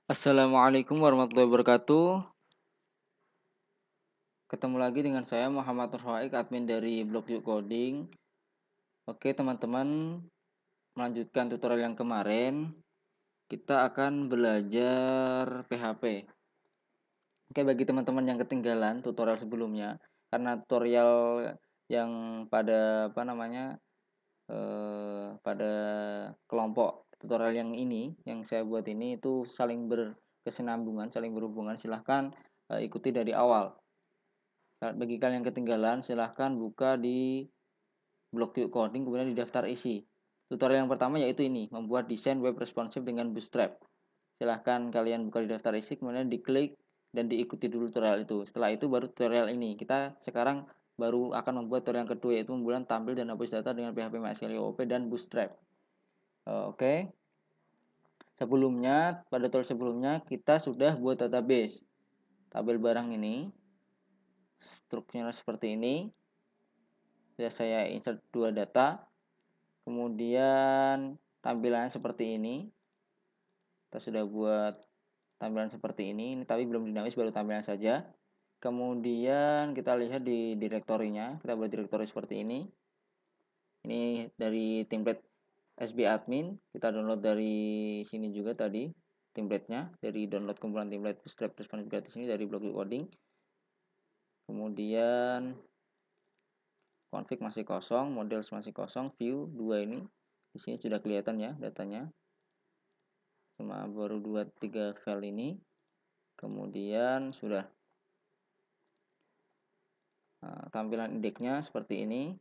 Assalamualaikum warahmatullahi wabarakatuh. Ketemu lagi dengan saya Muhammad Nurhaik, admin dari Blog Yuk Coding. Oke teman-teman, melanjutkan tutorial yang kemarin, kita akan belajar PHP. Oke, bagi teman-teman yang ketinggalan tutorial sebelumnya, karena tutorial yang pada pada kelompok tutorial yang ini, yang saya buat ini itu saling berkesinambungan, saling berhubungan. Silahkan ikuti dari awal. Bagi kalian yang ketinggalan, silahkan buka di blog Yuk Coding, kemudian di daftar isi. Tutorial yang pertama yaitu ini, membuat desain web responsif dengan Bootstrap. Silahkan kalian buka di daftar isi, kemudian diklik dan diikuti dulu tutorial itu. Setelah itu baru tutorial ini. Kita sekarang baru akan membuat tutorial yang kedua, yaitu membuat tampil dan hapus data dengan PHP MySQL OOP dan Bootstrap. Oke. Pada tutorial sebelumnya kita sudah buat database. Tabel barang ini strukturnya seperti ini. Saya insert dua data, kemudian tampilannya seperti ini. Kita sudah buat tampilan seperti ini tapi belum dinamis, baru tampilan saja. Kemudian kita lihat di direktorinya, kita buat direktori seperti ini. Ini dari template SB admin, kita download dari sini juga tadi templatenya, dari download kumpulan template Bootstrap responsive gratis ini dari blog Yuk Coding. Kemudian config masih kosong, model masih kosong, view 2 ini di sini sudah kelihatan ya datanya, cuma baru 2-3 file ini. Kemudian sudah tampilan indeksnya seperti ini.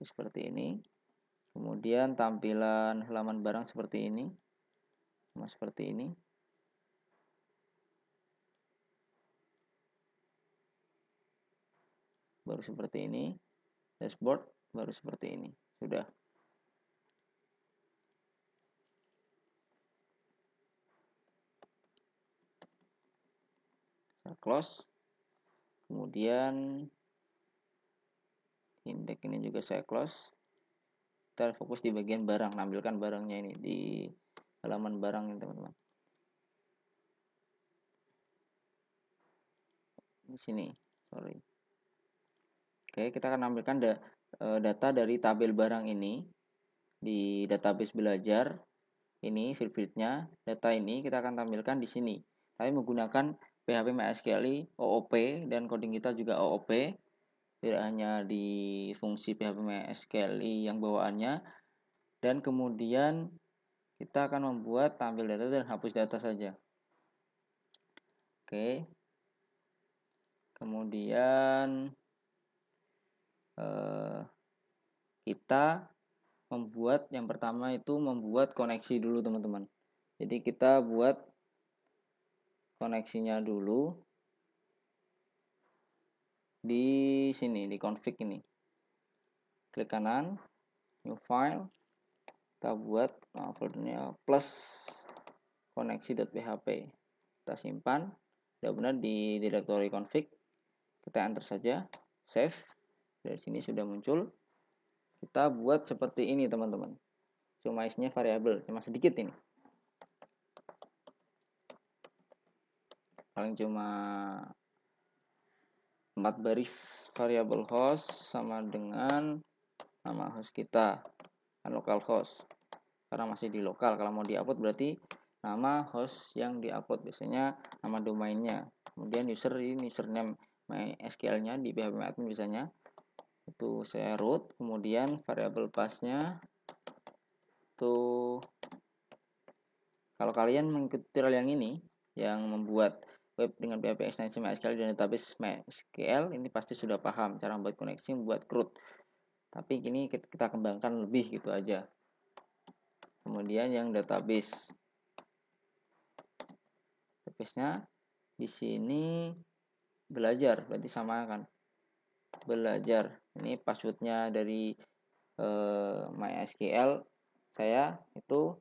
Seperti ini. Kemudian tampilan halaman barang seperti ini, sama seperti ini. Baru seperti ini. Dashboard baru seperti ini. Sudah. Saya close. Kemudian indeks ini juga saya close. Kita fokus di bagian barang, nampilkan barangnya ini di halaman barang ini teman-teman. Di sini, sorry. Oke, kita akan nampilkan data dari tabel barang ini di database belajar. Ini field-nya, data ini kita akan tampilkan di sini. Tapi menggunakan PHP MySQL OOP dan coding kita juga OOP. Tidak hanya di fungsi PHP MySQL yang bawaannya. Dan kemudian kita akan membuat tampil data dan hapus data saja. Oke. Kemudian kita membuat yang pertama itu membuat koneksi dulu teman-teman. Jadi kita buat koneksinya dulu di sini, di config ini. Klik kanan, new file, kita buat foldernya plus koneksi.php. Kita simpan, sudah benar di directory config. Kita enter saja, save. Dari sini sudah muncul. Kita buat seperti ini teman-teman. Cuma isinya variabel, cuma sedikit ini. Paling cuma 4 baris variabel host sama dengan nama host kita, localhost. Karena masih di lokal, kalau mau diupload berarti nama host yang diupload, biasanya nama domainnya. Kemudian username MySQL-nya di PHP admin biasanya itu saya root. Kemudian variabel path-nya itu, kalau kalian mengikuti tutorial yang ini, yang membuat web dengan PHP ekstensi MySQL dan database MySQL, ini pasti sudah paham cara membuat koneksi, membuat CRUD. Tapi ini kita kembangkan lebih gitu aja. Kemudian yang database-nya di sini belajar, berarti sama kan, belajar. Ini passwordnya dari MySQL saya itu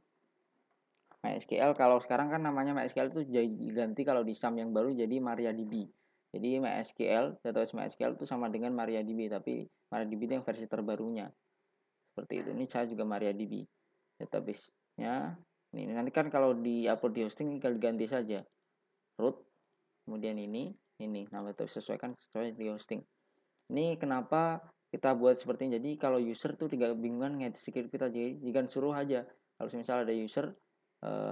MySQL kalau sekarang kan namanya MySQL itu diganti kalau di SAM yang baru jadi MariaDB. Jadi MySQL, database MySQL itu sama dengan MariaDB, tapi MariaDB itu yang versi terbarunya. Seperti itu. Ini saya juga MariaDB database-nya. Ini nanti kan kalau di-upload di hosting tinggal diganti saja. Root, kemudian ini nama itu sesuaikan sesuai di hosting. Ini kenapa kita buat seperti ini. Jadi kalau user tuh tidak bingungan nge-script kita, jadi jika suruh aja. Kalau misalnya ada user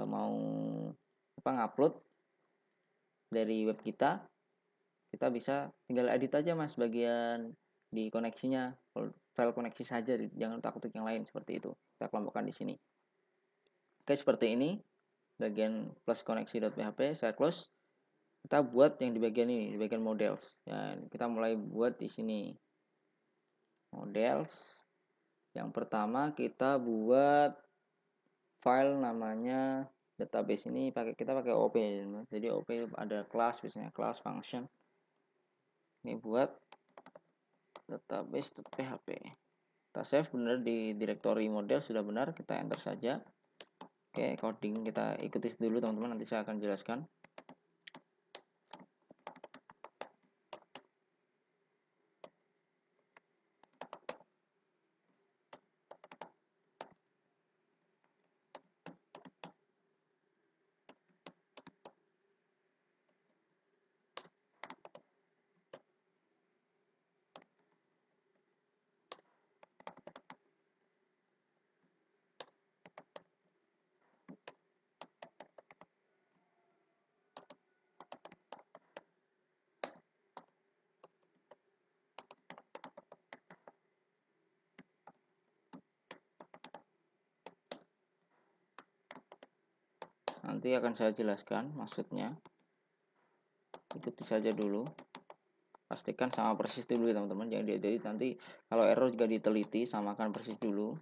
mau ngupload dari web kita bisa tinggal edit aja mas bagian di koneksinya, file koneksi saja, jangan takut yang lain. Seperti itu kita kelompokkan di sini. Oke, seperti ini bagian plus koneksi.php saya close. Kita buat yang di bagian ini, di bagian models. Dan kita mulai buat di sini models. Yang pertama kita buat file namanya database ini kita pakai OP. Jadi OP ada kelas, biasanya kelas function. Ini buat database.php. Kita save benar di directory model, sudah benar, kita enter saja. Oke, coding kita ikuti dulu teman-teman, nanti saya akan jelaskan. Nanti akan saya jelaskan maksudnya. Ikuti saja dulu. Pastikan sama persis dulu ya teman-teman. Jangan diedit, nanti kalau error juga diteliti, samakan persis dulu.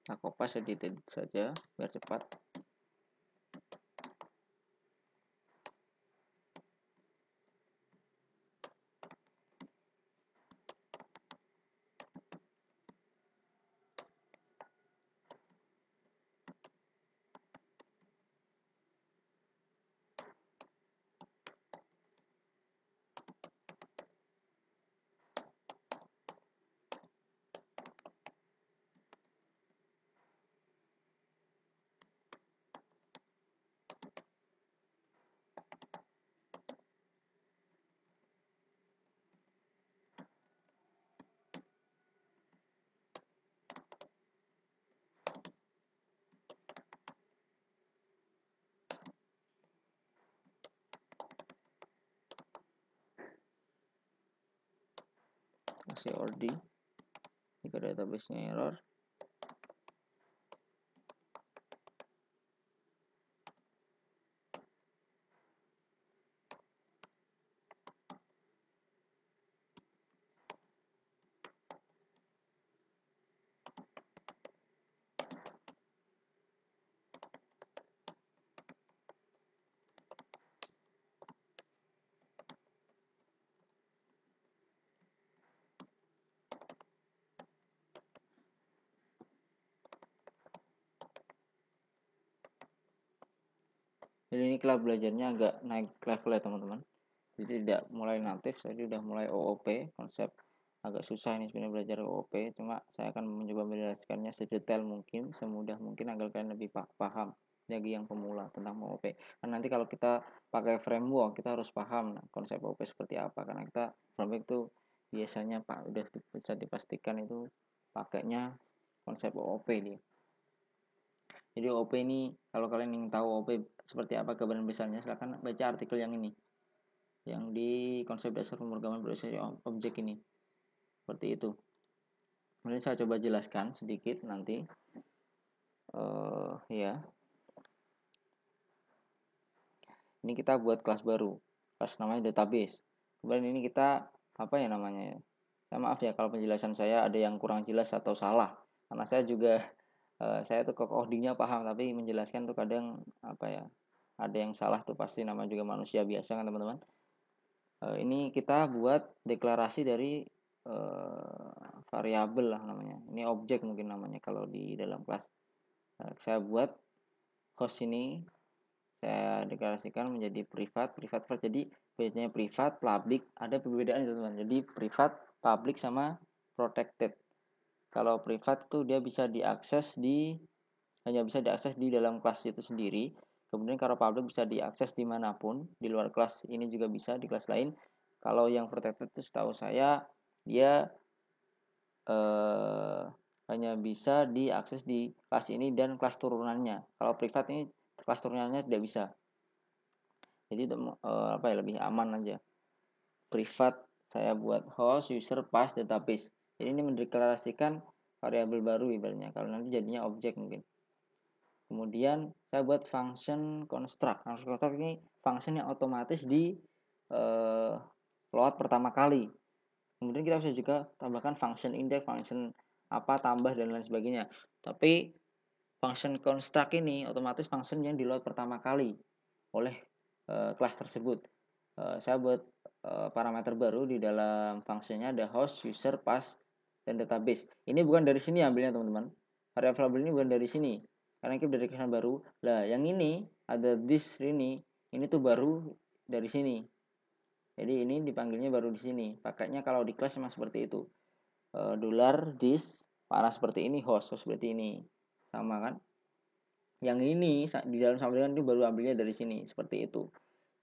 Nah, kopas edit saja biar cepat. Kasih ORD jika database-nya error. Jadi ini kelas belajarnya agak naik level ya teman-teman. Jadi tidak mulai natif, jadi udah mulai OOP. Konsep agak susah ini sebenarnya belajar OOP, cuma saya akan mencoba menjelaskannya sedetail mungkin, semudah mungkin agar kalian lebih paham bagi yang pemula tentang OOP. Karena nanti kalau kita pakai framework, kita harus paham konsep OOP seperti apa, karena kita framework itu biasanya udah bisa dipastikan itu pakainya konsep OOP dia. Jadi OOP ini kalau kalian ingin tahu OOP seperti apa gambaran besarnya, silahkan baca artikel yang ini, yang di konsep dasar pemrograman berbasis objek ini. Seperti itu. Kemudian saya coba jelaskan sedikit nanti. Ya. Ini kita buat kelas baru. Kelas namanya database. Kemudian ini kita apa ya namanya ya? Saya maaf ya kalau penjelasan saya ada yang kurang jelas atau salah. Karena saya juga Saya tuh ke codingnya paham, tapi menjelaskan tuh kadang apa ya, ada yang salah tuh, pasti nama juga manusia biasa kan teman-teman. Ini kita buat deklarasi dari variabel lah namanya. Ini objek mungkin namanya kalau di dalam kelas. Saya buat host ini, saya deklarasikan menjadi privat. Jadi bedanya privat, public, ada perbedaan teman-teman. Jadi privat, public sama protected. Kalau privat tuh dia bisa hanya bisa diakses di dalam kelas itu sendiri. Kemudian kalau public bisa diakses dimanapun di luar kelas ini juga bisa, di kelas lain. Kalau yang protected itu setahu saya dia eh, hanya bisa diakses di kelas ini dan kelas turunannya. Kalau privat ini kelas turunannya tidak bisa. Jadi apa ya, lebih aman aja. Privat saya buat host, user, pass, database. Jadi ini mendeklarasikan variabel baru ibaratnya. Kalau nanti jadinya objek mungkin. Kemudian saya buat function construct. Function construct ini function yang otomatis di load pertama kali. Kemudian kita bisa juga tambahkan function index, function apa tambah dan lain sebagainya. Tapi function construct ini otomatis function yang di load pertama kali oleh kelas tersebut. Saya buat parameter baru di dalam functionnya, ada host, user, pass, dan database. Ini bukan dari sini ambilnya teman-teman. Variabel ini bukan dari sini. Karena kita dari kelas baru. Lah, yang ini ada this ini tuh baru dari sini. Jadi ini dipanggilnya baru di sini. Pakainya kalau di kelas memang seperti itu. Dollar this panah seperti ini, host seperti ini. Sama kan? Yang ini di dalam samplingan itu baru ambilnya dari sini, seperti itu.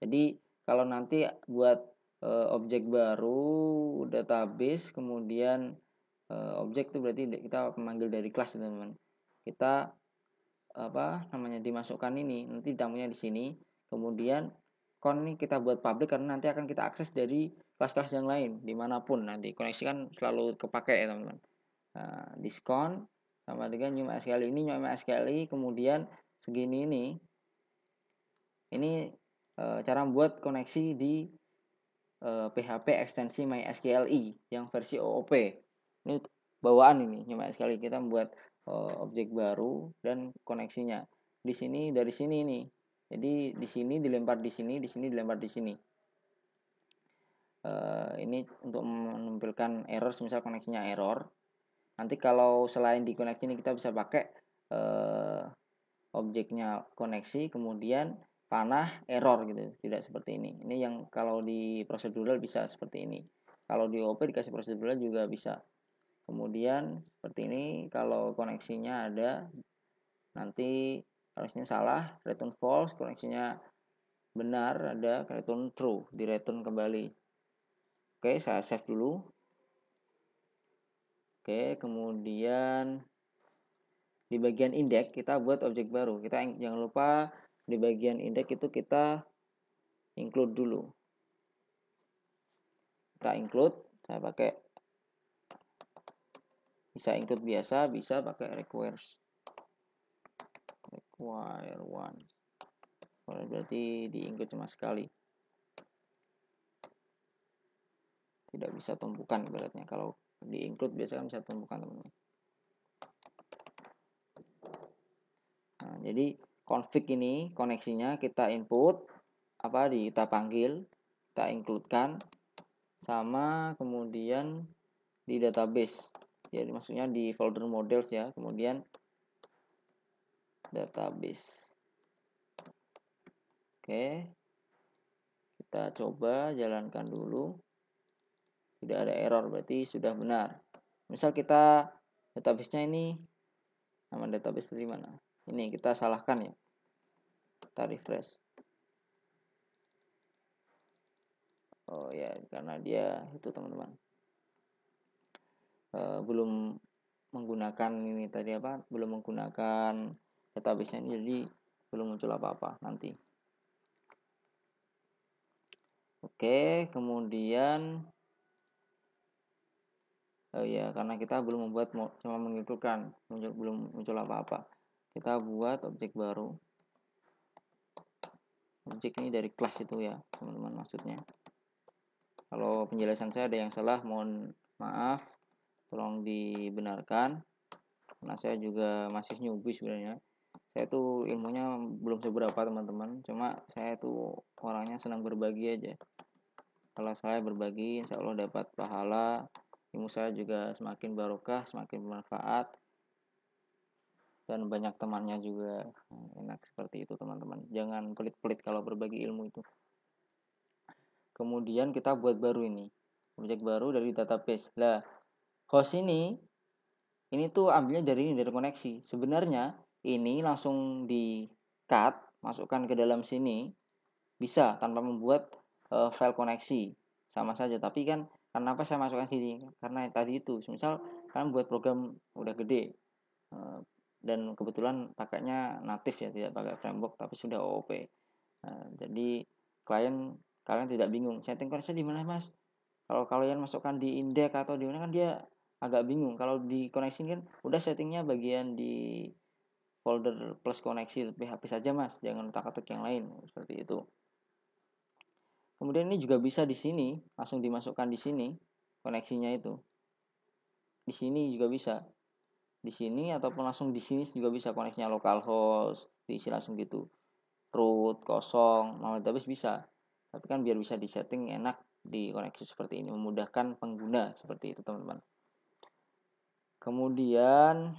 Jadi kalau nanti buat objek baru, database, kemudian objek itu berarti kita memanggil dari kelas teman-teman. Kita apa namanya dimasukkan ini, nanti tamunya di sini, kemudian con ini kita buat public karena nanti akan kita akses dari kelas-kelas yang lain dimanapun, nanti koneksi kan selalu kepake ya teman-teman. Nah, diskon sama dengan new MySQL ini, kemudian segini ini cara membuat koneksi di PHP ekstensi MySQLi yang versi OOP. Ini bawaan ini new MySQL, kita membuat objek baru dan koneksinya di sini, dari sini nih. Jadi di sini dilempar di sini dilempar di sini. Ini untuk menampilkan error, misal koneksinya error. Nanti kalau selain di koneksi ini kita bisa pakai objeknya koneksi, kemudian panah error gitu, tidak seperti ini. Ini yang kalau di prosedural bisa seperti ini. Kalau di OP dikasih prosedural juga bisa. Kemudian seperti ini kalau koneksinya ada, nanti koneksinya salah return false, koneksinya benar ada return true, di return kembali. Oke, saya save dulu. Oke, kemudian di bagian index kita buat objek baru. Kita jangan lupa di bagian index itu kita include dulu. Kita include, saya pakai bisa include biasa, bisa pakai require one. Berarti di include cuma sekali. Tidak bisa tumpukan beratnya. Kalau di include biasanya bisa tumpukan teman-teman. Nah, jadi config ini koneksinya kita input kita panggil, kita include-kan sama kemudian di database. Jadi maksudnya di folder models ya, kemudian database. Oke. Kita coba jalankan dulu. Tidak ada error, berarti sudah benar. Misal kita database-nya ini, nama database dari mana? Ini kita salahkan ya. Kita refresh. Oh ya, karena dia itu teman-teman belum menggunakan ini tadi belum menggunakan database-nya ini, jadi belum muncul apa-apa nanti. Oke, kemudian karena kita belum membuat, cuma mengikuti belum muncul apa-apa. Kita buat objek baru. Objek ini dari kelas itu ya, teman-teman, maksudnya. Kalau penjelasan saya ada yang salah, mohon maaf, tolong dibenarkan. karena saya juga masih newbie sebenarnya. Saya tuh ilmunya belum seberapa teman-teman, cuma saya tuh orangnya senang berbagi aja. Kalau saya berbagi, insya Allah dapat pahala, ilmu saya juga semakin barokah, semakin bermanfaat, dan banyak temannya juga. Enak seperti itu teman-teman, jangan pelit-pelit kalau berbagi ilmu itu. Kemudian kita buat baru ini, objek baru dari database. Lah, host ini tuh ambilnya dari koneksi. Sebenarnya ini langsung di cut, masukkan ke dalam sini, bisa tanpa membuat file koneksi, sama saja. Tapi kan kenapa saya masukkan sini? Karena tadi itu, misal kalian buat program udah gede dan kebetulan pakainya natif ya, tidak pakai framework tapi sudah OOP. Jadi kalian tidak bingung setting koneksi di mana mas. Kalau kalian masukkan di index atau di mana kan dia agak bingung. Kalau di koneksi kan udah settingnya bagian di folder plus koneksi PHP saja mas, jangan otak-atik yang lain seperti itu. Kemudian ini juga bisa di sini, langsung dimasukkan di sini koneksinya itu. Di sini juga bisa. Di sini ataupun langsung di sini juga bisa koneksinya localhost, diisi langsung gitu. Root kosong, mau database bisa. Tapi kan biar bisa disetting enak di koneksi seperti ini, memudahkan pengguna seperti itu teman-teman. Kemudian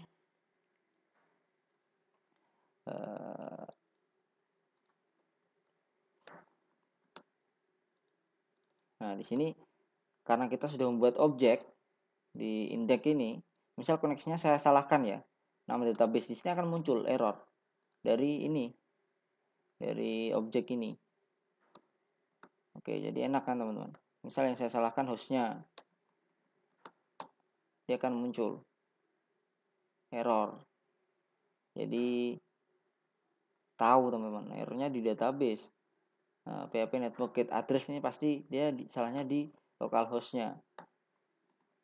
nah di sini karena kita sudah membuat objek di index ini, misal koneksinya saya salahkan ya, nama database di sini akan muncul error dari ini, dari objek ini. Oke, jadi enak kan teman-teman. Misal yang saya salahkan hostnya, dia akan muncul error. Jadi tahu teman-teman, errornya di database. Nah, PHP network get address ini pasti dia salahnya di localhostnya.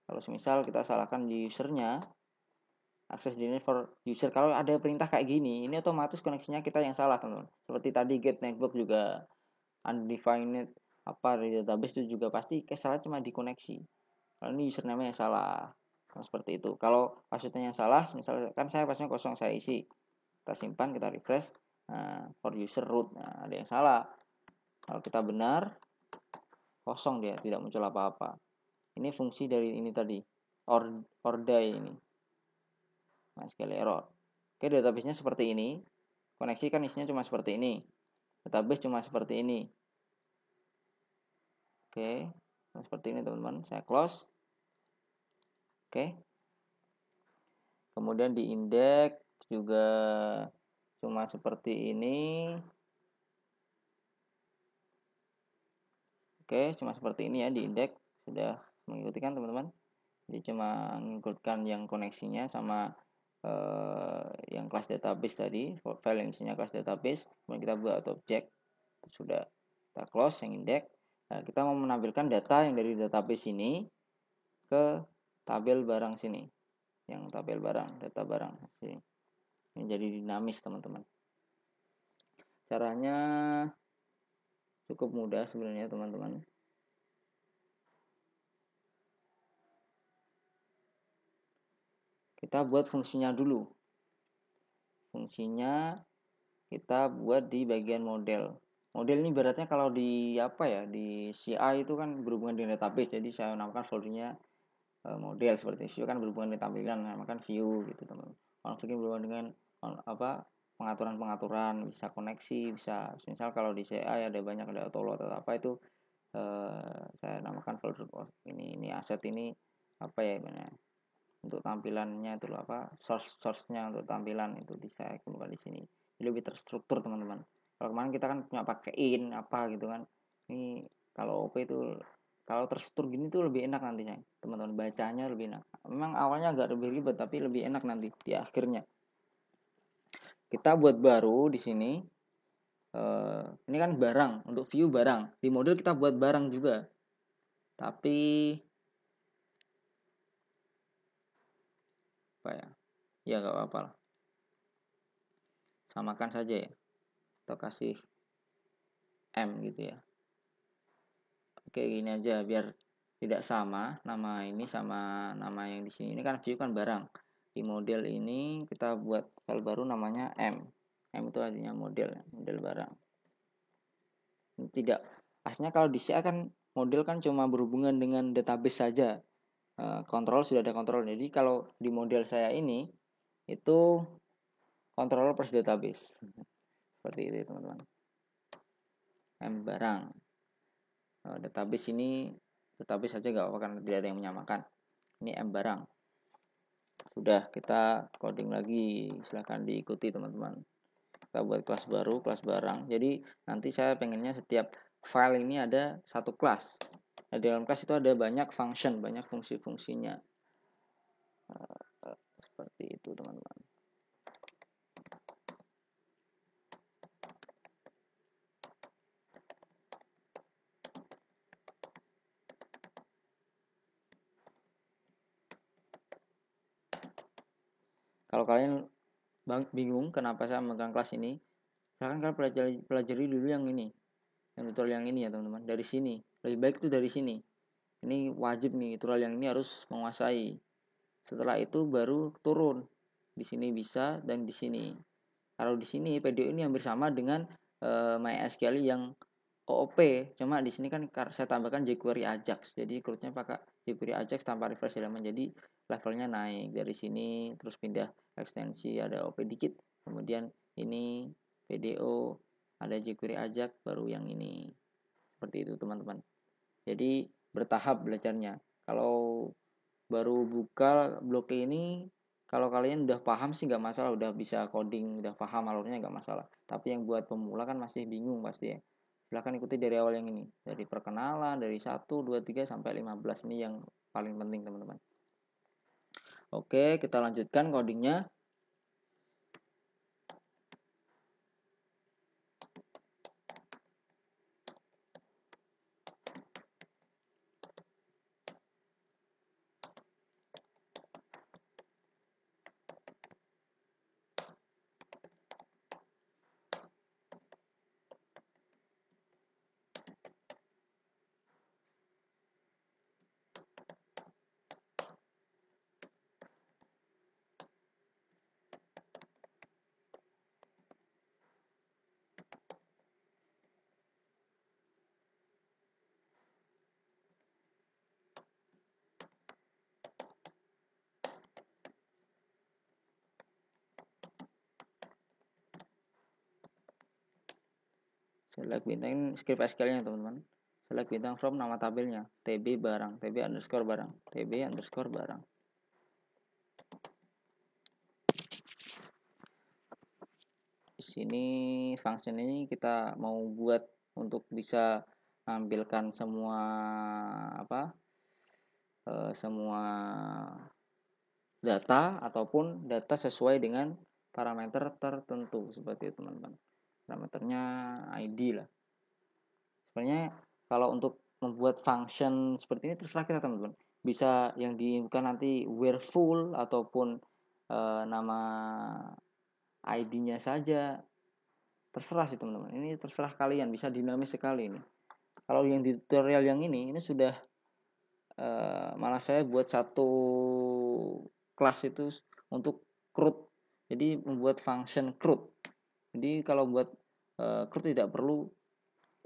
Kalau misal kita salahkan di usernya, akses denied for user, kalau ada perintah kayak gini, ini otomatis koneksinya kita yang salah teman-teman. Seperti tadi get network juga undefined apa di database itu juga pasti salah cuma di koneksi. Kalau ini username yang salah. Nah, seperti itu. Kalau passwordnya yang salah, misalkan saya passwordnya kosong, saya isi. Kita simpan, kita refresh. Nah, for user root, nah ada yang salah. Kalau kita benar, kosong dia, tidak muncul apa-apa. Ini fungsi dari ini tadi, ordai ini. Nah, sekali error. Oke, database-nya seperti ini. Koneksi kan isinya cuma seperti ini. Database cuma seperti ini. Oke, nah, seperti ini teman-teman. Saya close. Oke. Kemudian di index juga cuma seperti ini. Oke, cuma seperti ini ya di index. Sudah mengikuti kan teman-teman. Jadi cuma mengikutkan yang koneksinya sama yang kelas database tadi, file yang isinya kelas database. Kemudian kita buat objek. Sudah kita close yang index. Nah, kita mau menampilkan data yang dari database ini ke tabel barang sini. Yang tabel barang, data barang sini. Ini jadi dinamis teman-teman. Caranya cukup mudah sebenarnya teman-teman. Kita buat fungsinya dulu. Fungsinya kita buat di bagian model. Model ini beratnya kalau di apa ya, di CI itu kan berhubungan dengan database. Jadi saya namakan foldernya model. Seperti view kan berhubungan dengan tampilan, namakan view gitu teman-teman. Config berhubungan dengan apa, pengaturan-pengaturan, bisa koneksi, bisa misal kalau di CI ada banyak, ada autoload atau apa itu saya namakan folder ini aset ini apa ya gimana untuk tampilannya itu apa, source-nya untuk tampilan itu bisa kumpulkan di sini. Jadi lebih terstruktur teman-teman. Kalau kemarin kita kan punya pakai in apa gitu kan. Ini kalau OP itu kalau terstruktur gini tuh lebih enak nantinya teman-teman, bacanya lebih enak. Memang awalnya agak lebih ribet tapi lebih enak nanti di akhirnya. Kita buat baru di sini. Ini kan barang, untuk view barang. Di model kita buat barang juga. Tapi apa ya? Ya nggak apa-apa lah. Samakan saja ya. Atau kasih M gitu ya. Oke, gini aja biar tidak sama nama ini sama nama yang di sini. Ini kan view kan barang. Di model ini kita buat file baru namanya M itu artinya model barang. Tidak, aslinya kalau di C kan model kan cuma berhubungan dengan database saja, kontrol sudah ada kontrol. Jadi kalau di model saya ini itu kontrol plus database seperti itu teman-teman. M barang, database ini database saja nggak apa-apa karena tidak ada yang menyamakan. Ini M barang. Sudah, kita coding lagi, silahkan diikuti teman-teman. Kita buat kelas baru, kelas barang. Jadi nanti saya pengennya setiap file ini ada satu kelas. Nah, di dalam kelas itu ada banyak function, banyak fungsi-fungsinya. Seperti itu teman-teman. Kalau kalian bingung kenapa saya memegang kelas ini, silahkan kalian pelajari dulu yang ini, yang tutorial yang ini ya teman-teman. Dari sini, lebih baik itu dari sini. Ini wajib nih, tutorial yang ini harus menguasai. Setelah itu baru turun. Di sini bisa dan di sini. Kalau di sini PDO ini hampir sama dengan MySQL yang OOP, cuma di sini kan saya tambahkan jQuery Ajax. Jadi crudenya pakai jQuery Ajax tanpa refresh elemen. Jadi levelnya naik dari sini, terus pindah ekstensi, ada OP dikit. Kemudian ini PDO, ada jQuery Ajax, baru yang ini. Seperti itu teman-teman. Jadi bertahap belajarnya. Kalau baru buka blok ini, kalau kalian udah paham sih nggak masalah, udah bisa coding, udah paham alurnya nggak masalah. Tapi yang buat pemula kan masih bingung pasti ya. Silahkan ikuti dari awal yang ini, dari perkenalan, dari 1, 2, 3 sampai 15 ini yang paling penting teman-teman. Oke, kita lanjutkan codingnya. Select bintang script SQL-nya teman-teman. Select bintang from nama tabelnya, tb barang, tb underscore barang, tb underscore barang. Di sini function ini kita mau buat untuk bisa menampilkan semua semua data ataupun data sesuai dengan parameter tertentu seperti itu teman-teman. Parameternya ID lah. Sebenarnya kalau untuk membuat function seperti ini terserah kita teman-teman. Bisa yang diinginkan nanti where full ataupun nama ID-nya saja. Terserah sih teman-teman. Ini terserah kalian, bisa dinamis sekali ini. Kalau yang di tutorial yang ini sudah malah saya buat satu kelas itu untuk CRUD. Jadi membuat function CRUD. Jadi kalau buat CRUD tidak perlu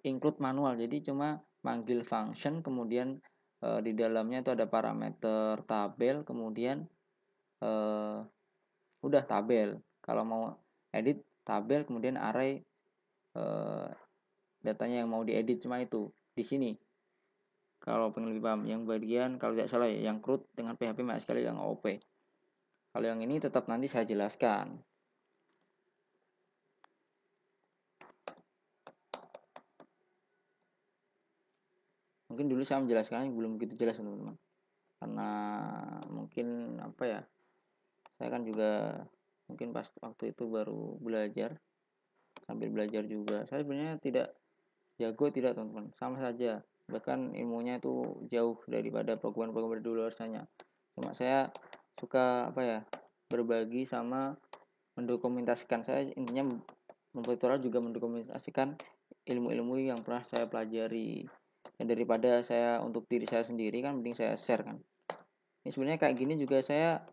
include manual. Jadi cuma manggil function, kemudian di dalamnya itu ada parameter tabel, kemudian udah tabel. Kalau mau edit tabel, kemudian array datanya yang mau diedit, cuma itu di sini. Kalau pengen lebih paham, yang bagian kalau tidak salah ya, yang CRUD dengan PHP MySQL yang OOP. Kalau yang ini tetap nanti saya jelaskan. Mungkin dulu saya menjelaskannya belum begitu jelas teman-teman. Karena mungkin saya kan juga mungkin pas waktu itu baru belajar, sambil belajar juga. Saya sebenarnya tidak jago tidak teman-teman, sama saja. Bahkan ilmunya itu jauh daripada program-program dari dulu rasanya. Cuma saya suka berbagi sama mendokumentasikan. Saya intinya membuat tutorial juga mendokumentasikan ilmu-ilmu yang pernah saya pelajari. Dan daripada saya untuk diri saya sendiri kan mending saya share kan. Ini sebenarnya kayak gini juga saya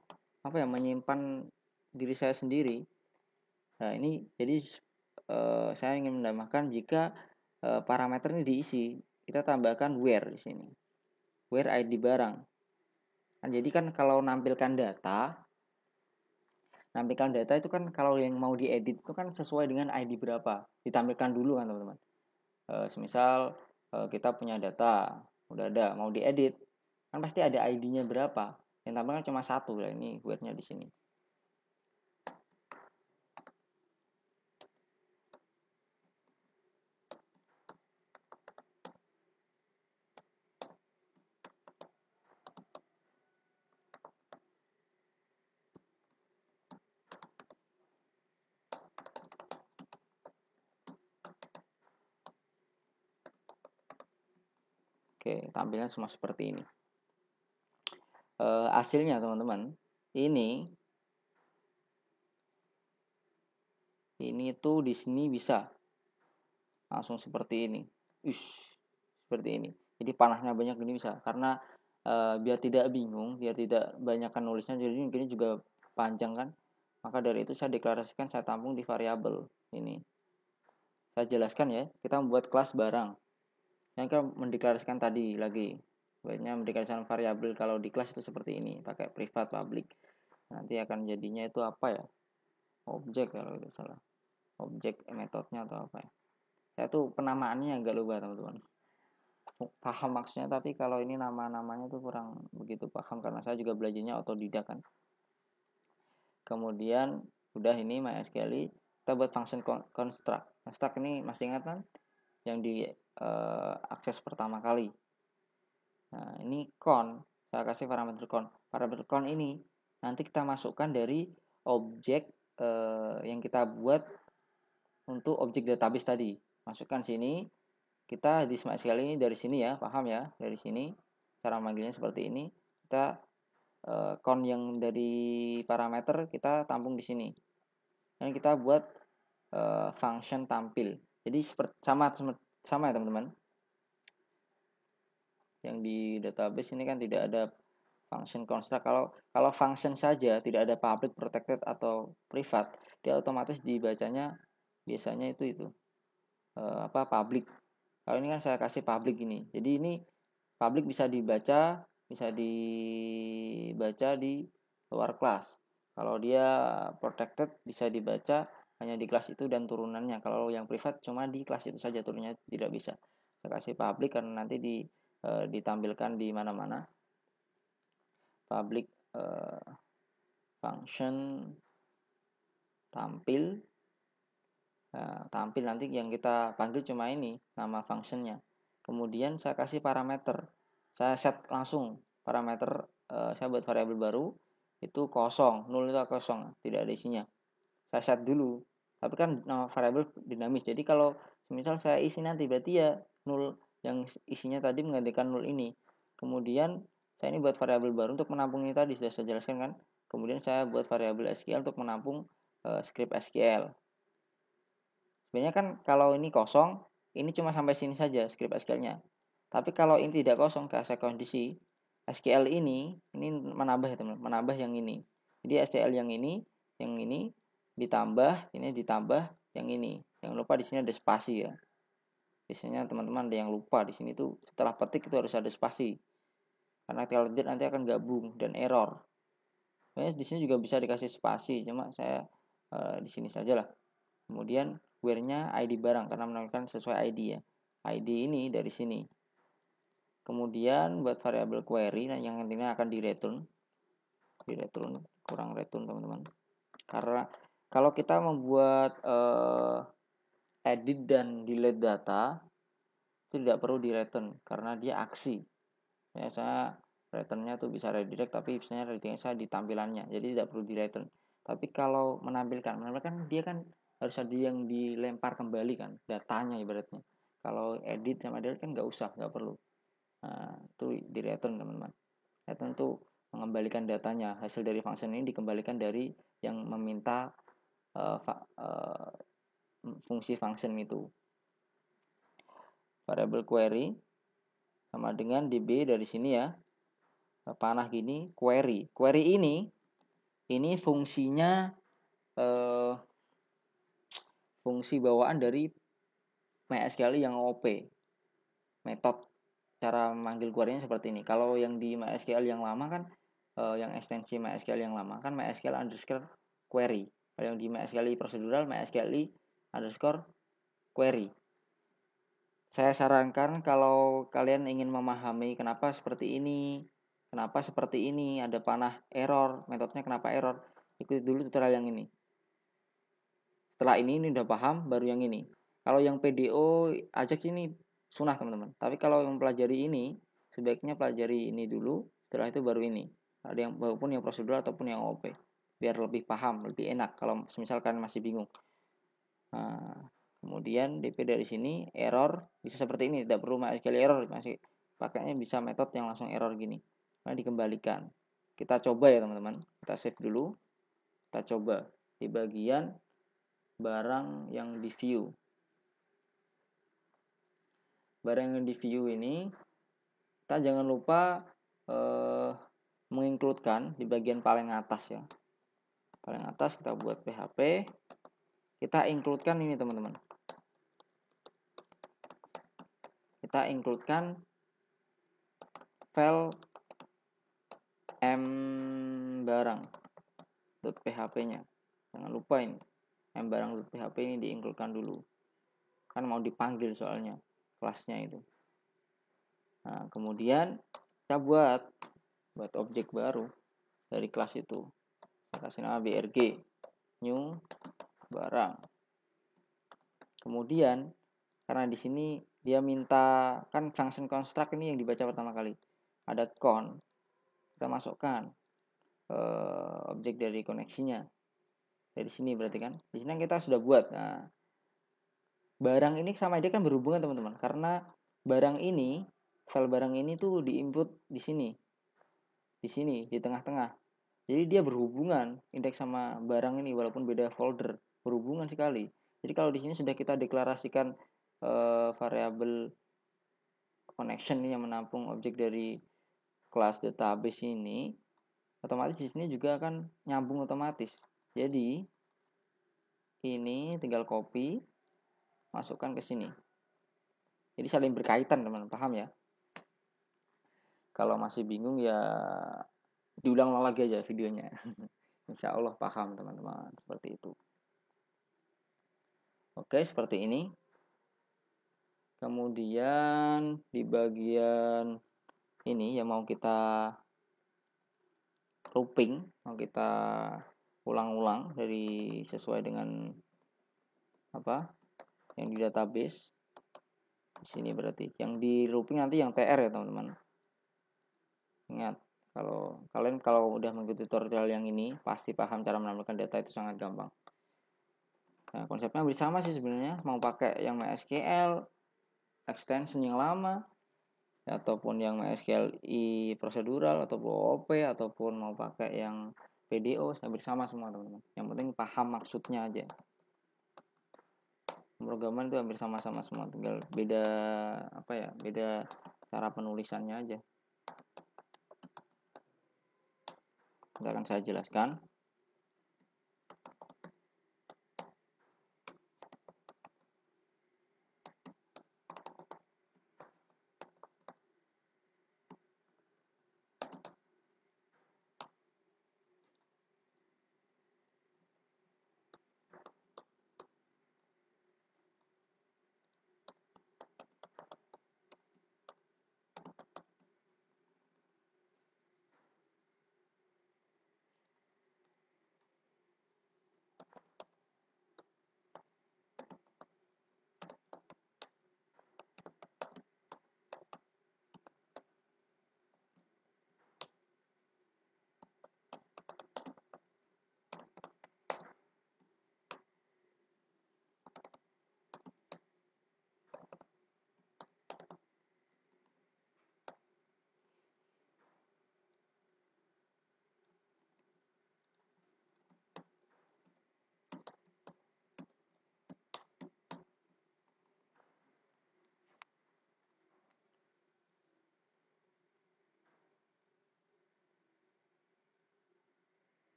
menyimpan diri saya sendiri. Nah, ini jadi saya ingin menambahkan jika parameter ini diisi, kita tambahkan where di sini. Where ID barang. Nah, jadi kan kalau nampilkan data itu kan kalau yang mau diedit itu kan sesuai dengan ID berapa. Ditampilkan dulu kan teman-teman. Semisal kita punya data, udah ada, mau diedit, kan pasti ada ID-nya berapa. Yang tampilkan cuma satu, lah ini where-nya di sini. Oke, tampilan cuma seperti ini. Hasilnya teman-teman, ini tuh di sini bisa langsung seperti ini. Seperti ini. Jadi panahnya banyak ini bisa, karena biar tidak bingung, biar tidak banyakkan nulisnya, jadi ini juga panjang kan. Maka dari itu saya deklarasikan, saya tampung di variabel ini. Saya jelaskan ya, kita membuat kelas barang. Yang kita mendeklarasikan tadi lagi, baiknya mendeklarasikan variabel kalau di kelas itu seperti ini, pakai private public. Nanti akan jadinya itu apa ya? Objek kalau tidak salah. Objek metodenya atau apa ya? Saya tuh penamaannya agak lupa teman-teman. Paham maksudnya, tapi kalau ini nama-namanya tuh kurang begitu paham karena saya juga belajarnya otodidak kan. Kemudian udah ini MySQL, kita buat function construct. Construct ini masih ingat kan? Yang di akses pertama kali. Nah, ini con, saya kasih parameter con. Parameter con ini nanti kita masukkan dari objek yang kita buat untuk objek database tadi. Masukkan sini, kita di MySQL ini dari sini ya, paham ya? Dari sini, cara manggilnya seperti ini. Kita con yang dari parameter kita tampung di sini. Dan kita buat function tampil. Jadi seperti sama ya teman-teman. Yang di database ini kan tidak ada function construct. Kalau function saja tidak ada public, protected atau private, dia otomatis dibacanya biasanya itu public. Kalau ini kan saya kasih public ini. Jadi ini public bisa dibaca di luar kelas. Kalau dia protected bisa dibaca hanya di kelas itu dan turunannya. Kalau yang private cuma di kelas itu saja, turunannya tidak bisa. Saya kasih public karena nanti ditampilkan di mana-mana. Public function tampil. Tampil nanti yang kita panggil cuma ini nama functionnya. Kemudian saya kasih parameter, saya set langsung parameter, saya buat variabel baru itu kosong, 0 itu kosong, tidak ada isinya. Saya set dulu, tapi kan nama variabel dinamis, jadi kalau misal saya isi nanti berarti ya 0 yang isinya tadi menggantikan 0 ini. Kemudian saya ini buat variabel baru untuk menampung ini tadi, sudah saya jelaskan kan. Kemudian saya buat variabel SQL untuk menampung script SQL. Sebenarnya kan kalau ini kosong, ini cuma sampai sini saja script SQL-nya. Tapi kalau ini tidak kosong, kayak saya kondisi, SQL ini menambah ya teman, menambah yang ini. Jadi SQL yang ini ditambah, ini ditambah yang ini. Yang lupa di sini ada spasi ya. Biasanya teman-teman ada yang lupa di sini tuh setelah petik itu harus ada spasi. Karena kalau tidak nanti akan gabung dan error. Sebenarnya di sini juga bisa dikasih spasi, cuma saya di sini saja lah. Kemudian where-nya ID barang karena menampilkan sesuai ID ya. ID ini dari sini. Kemudian buat variabel query yang nantinya akan di-return. Kurang return teman-teman. Karena kalau kita membuat edit dan delete data tidak perlu di-return karena dia aksi. Biasanya return-nya tuh bisa redirect, tapi biasanya redirect-nya di tampilannya. Jadi tidak perlu di-return. Tapi kalau menampilkan dia kan harus ada yang dilempar kembali kan datanya ibaratnya. Kalau edit sama delete kan nggak perlu. Nah, itu di return teman-teman. Return tuh mengembalikan datanya, hasil dari function ini dikembalikan dari yang meminta fungsi function itu. Variable query sama dengan db dari sini ya, panah gini, query ini Ini fungsinya fungsi bawaan dari MySQL yang OP. Metode cara manggil query-nya seperti ini. Kalau yang di MySQL yang lama kan yang ekstensi MySQL yang lama kan MySQL underscore query. Kalau yang di MySQL prosedural MySQL underscore query. Saya sarankan kalau kalian ingin memahami kenapa seperti ini, ada panah error, metodenya kenapa error, ikuti dulu tutorial yang ini. Setelah ini udah paham, baru yang ini. Kalau yang PDO Ajax ini sunnah teman-teman. Tapi kalau yang pelajari ini, sebaiknya pelajari ini dulu, setelah itu baru ini. Ada yang walaupun yang prosedural ataupun yang OP, biar lebih paham, lebih enak. Kalau misalkan masih bingung. Nah, kemudian DP dari sini error bisa seperti ini, tidak perlu MySQL error, masih pakainya bisa metode yang langsung error gini. Nah, dikembalikan. Kita coba ya teman-teman. Kita save dulu. Kita coba di bagian barang yang di view. Barang yang di view ini kita jangan lupa mengincludekan di bagian paling atas ya. Paling atas kita buat PHP. Kita includekan ini teman-teman. Kita includekan file mbarang.php-nya. Jangan lupa ini. mbarang.php ini diincludekan dulu. Kan mau dipanggil soalnya kelasnya itu. Nah, kemudian kita buat objek baru dari kelas itu. Saya kasih nama brg new barang. Kemudian karena di sini dia minta kan function construct ini yang dibaca pertama kali. Ada con, kita masukkan objek dari koneksinya. Dari sini berarti kan. Di sini kita sudah buat. Nah, barang ini sama dia kan berhubungan teman-teman. Karena barang ini, file barang ini tuh diinput di sini. Di sini, di tengah-tengah. Jadi dia berhubungan indeks sama barang ini walaupun beda folder. Berhubungan sekali. Jadi kalau di sini sudah kita deklarasikan variabel connection yang menampung objek dari kelas database ini, otomatis di sini juga akan nyambung otomatis. Jadi ini tinggal copy, masukkan ke sini. Jadi saling berkaitan teman-teman, paham ya? Kalau masih bingung ya diulang lagi aja videonya. Insya Allah paham teman-teman, seperti itu. Oke, seperti ini. Kemudian di bagian ini yang mau kita looping, mau kita ulang-ulang dari sesuai dengan apa yang di database. Di sini berarti yang di looping nanti yang TR ya teman-teman. Ingat, kalau kalian udah mengikuti tutorial yang ini pasti paham cara menampilkan data itu sangat gampang. Nah, konsepnya hampir sama sih sebenarnya, mau pakai yang MySQL extension yang lama ataupun yang MySQL prosedural ataupun OP ataupun mau pakai yang PDO hampir sama semua teman-teman. Yang penting paham maksudnya aja. Pemrograman itu hampir sama-sama semua, tinggal beda beda cara penulisannya aja. Nggak akan saya jelaskan.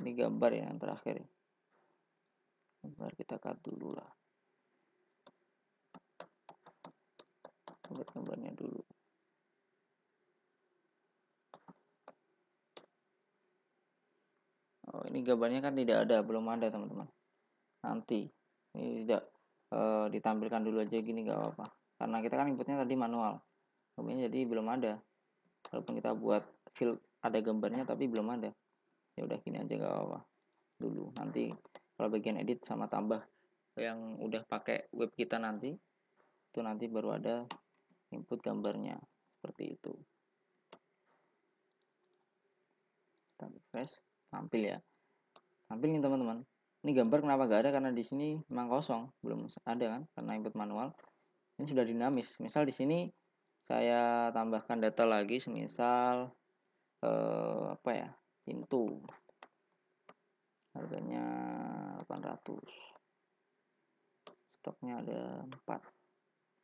Ini gambar ya yang terakhir. Gambar kita cut dulu lah. Buat gambarnya dulu. Oh, ini gambarnya kan tidak ada, belum ada teman-teman. Nanti ini tidak ditampilkan dulu aja gini nggak apa-apa. Karena kita kan inputnya tadi manual. Kemudian jadi belum ada. Walaupun kita buat field ada gambarnya tapi belum ada. Ya udah gini aja nggak apa-apa dulu. Nanti kalau bagian edit sama tambah yang udah pakai web kita nanti, itu nanti baru ada input gambarnya seperti itu. Kita refresh, tampil ya. Tampil nih teman-teman. Ini gambar kenapa gak ada, karena di sini memang kosong, belum ada kan, karena input manual. Ini sudah dinamis. Misal di sini saya tambahkan data lagi, semisal apa ya, pintu harganya 800, stoknya ada 4,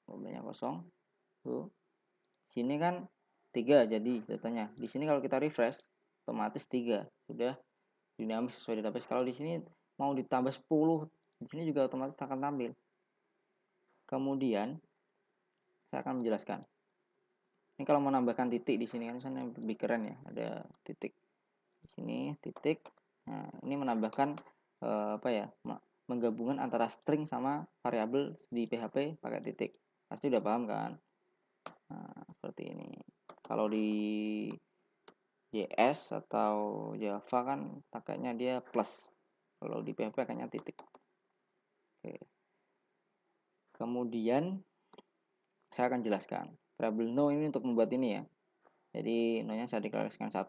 mobilnya kosong. Tuh sini kan 3 jadi datanya. Di sini kalau kita refresh otomatis 3 sudah dinamis sesuai database. Kalau di sini mau ditambah 10, di sini juga otomatis akan tampil. Kemudian saya akan menjelaskan. Ini kalau menambahkan titik di sini kan misalnya lebih keren ya, ada titik di sini, titik. Nah, ini menambahkan apa ya? Menggabungkan antara string sama variabel di PHP pakai titik. Pasti udah paham kan? Nah, seperti ini. Kalau di JS atau Java kan pakainya dia plus. Kalau di PHP pakainya titik. Oke. Kemudian saya akan jelaskan. Variabel no ini untuk membuat ini ya. Jadi no-nya saya deklarasikan 1.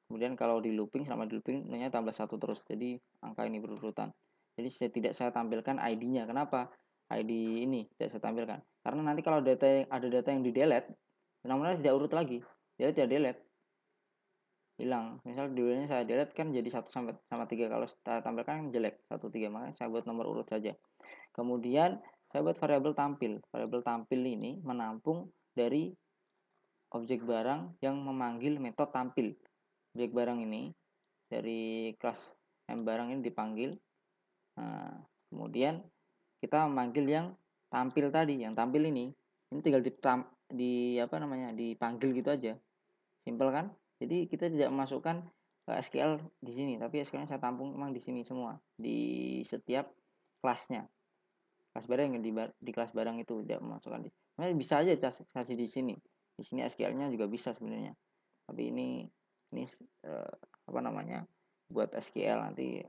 Kemudian kalau di looping, selama di looping no-nya tambah 1 terus. Jadi angka ini berurutan. Jadi tidak saya tampilkan ID-nya. Kenapa? ID ini tidak saya tampilkan. Karena nanti kalau ada data yang di delete, nomornya tidak urut lagi. Jadi tidak delete. Hilang. Misal dulunya saya delete kan jadi 1 sama 3. Kalau saya tampilkan jelek 1 3, makanya saya buat nomor urut saja. Kemudian saya buat variabel tampil. Variabel tampil ini menampung dari objek barang yang memanggil metode tampil. Objek barang ini dari kelas barang ini dipanggil. Nah, kemudian kita memanggil yang tampil tadi, yang tampil ini tinggal dipanggil gitu aja. Simpel kan? Jadi kita tidak memasukkan SQL di sini, tapi SQL-nya saya tampung memang di sini semua, di setiap kelasnya. Kelas barang yang di kelas barang itu tidak memasukkan di. Sebenarnya bisa aja kasih di sini. Di sini SQL-nya juga bisa sebenarnya. Tapi ini buat SQL nanti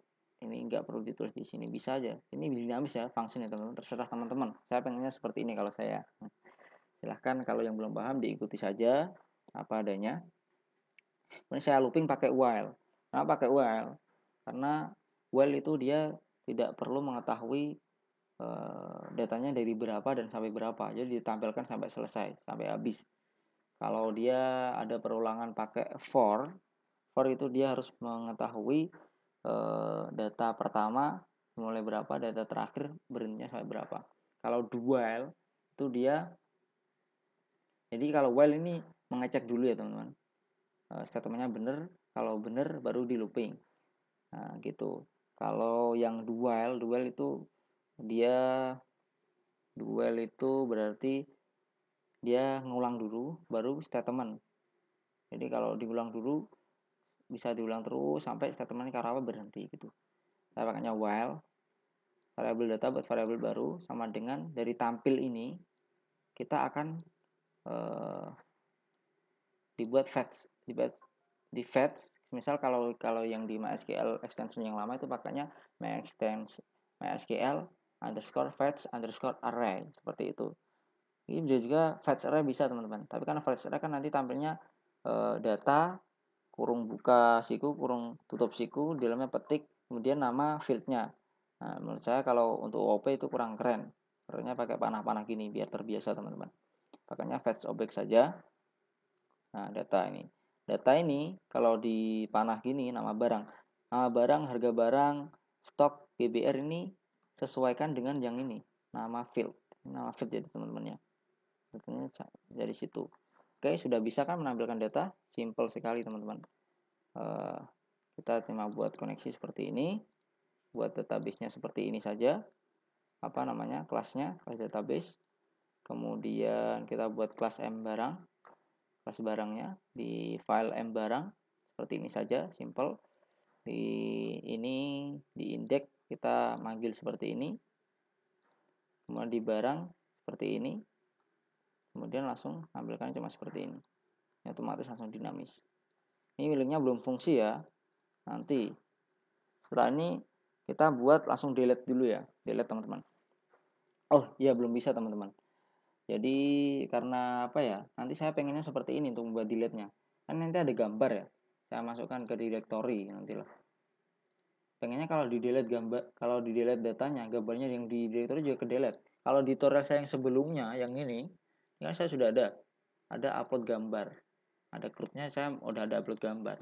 ini nggak perlu ditulis di sini, bisa aja. Ini dinamis ya fungsinya teman-teman, terserah teman-teman. Saya pengennya seperti ini kalau saya. Silahkan kalau yang belum paham diikuti saja apa adanya. Kemudian saya looping pakai while. Kenapa pakai while? Karena while itu dia tidak perlu mengetahui datanya dari berapa dan sampai berapa. Jadi ditampilkan sampai selesai, sampai habis. Kalau dia ada perulangan pakai for itu dia harus mengetahui data pertama mulai berapa, data terakhir berhentinya sampai berapa. Kalau do while itu dia, jadi kalau while ini mengecek dulu ya teman-teman, statementnya benar, kalau benar baru di looping. Nah gitu. Kalau yang do while itu dia berarti dia ngulang dulu baru statement. Jadi kalau diulang dulu bisa diulang terus sampai statement karena berhenti gitu. Saya pakainya while, variabel data buat variabel baru, sama dengan dari tampil ini kita akan dibuat fetch, di fetch. Misal kalau yang di MySQL extension yang lama itu pakainya MySQL underscore fetch underscore array seperti itu. Ini juga fetch array bisa teman-teman. Tapi karena fetch array kan nanti tampilnya data kurung buka siku kurung tutup siku, di dalamnya petik, kemudian nama fieldnya. Nah, menurut saya kalau untuk OP itu kurang keren. Caranya pakai panah-panah gini biar terbiasa teman-teman. Pakainya fetch object saja. Nah, data ini kalau di panah gini nama barang, harga barang, stok, GBR ini sesuaikan dengan yang ini, nama field jadi teman-teman ya. Artinya dari situ. Oke, sudah bisa kan menampilkan data? Simple sekali teman-teman. Kita cuma buat koneksi seperti ini, buat database-nya seperti ini saja. Apa namanya? Kelasnya, kelas database. Kemudian kita buat kelas M barang, kelas barangnya di file M barang seperti ini saja, simple. Di ini di index kita manggil seperti ini. Kemudian di barang seperti ini. Kemudian langsung tampilkan cuma seperti ini. Otomatis langsung dinamis. Ini miliknya belum fungsi ya. Nanti setelah ini kita buat langsung delete dulu ya. Delete teman-teman. Oh iya, belum bisa teman-teman. Jadi karena apa ya, nanti saya pengennya seperti ini untuk membuat delete-nya. Kan nanti ada gambar ya, saya masukkan ke directory nanti lah. Pengennya kalau di delete gambar, kalau di delete datanya, gambarnya yang di directory juga ke delete. Kalau di tutorial saya yang sebelumnya, yang ini kan saya sudah ada upload gambar, ada grupnya saya udah ada upload gambar,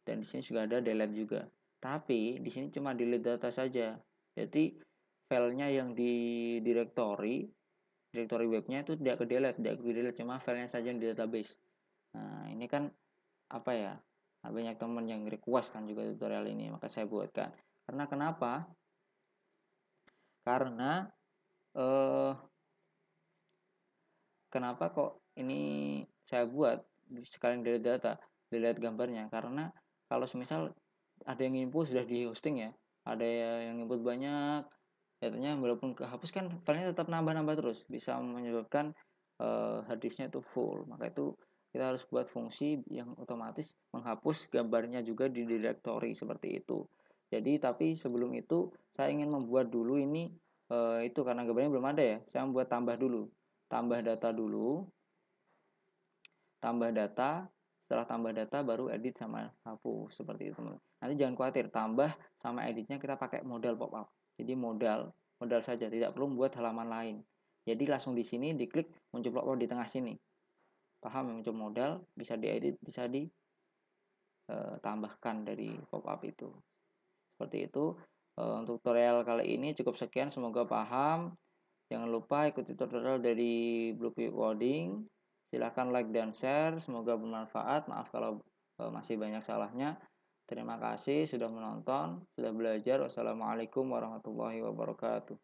dan di sini juga ada delete juga. Tapi di sini cuma delete data saja. Jadi filenya yang di directory webnya itu tidak ke delete, cuma filenya saja yang di database. Nah ini kan apa ya, banyak teman yang request kan juga tutorial ini, maka saya buatkan. Karena kenapa? Karena kenapa kok ini saya buat sekalian delete data, delete gambarnya? Karena kalau semisal ada yang input sudah di hosting ya, ada yang input banyak, datanya walaupun kehapus kan filenya tetap nambah-nambah terus, bisa menyebabkan harddisknya itu full. Maka itu kita harus buat fungsi yang otomatis menghapus gambarnya juga di directory seperti itu. Jadi tapi sebelum itu saya ingin membuat dulu ini itu karena gambarnya belum ada ya, saya membuat tambah dulu, tambah data dulu, tambah data, setelah tambah data baru edit sama hapus seperti itu teman. Nanti jangan khawatir, tambah sama editnya kita pakai modal pop up. Jadi modal saja, tidak perlu membuat halaman lain. Jadi langsung di sini diklik muncul pop up di tengah sini. Paham, muncul modal, bisa diedit, bisa ditambahkan dari pop up itu. Seperti itu. Untuk tutorial kali ini cukup sekian, semoga paham. Jangan lupa ikuti tutorial dari Blueprint Coding. Silahkan like dan share, semoga bermanfaat. Maaf kalau masih banyak salahnya. Terima kasih sudah menonton, sudah belajar. Wassalamualaikum warahmatullahi wabarakatuh.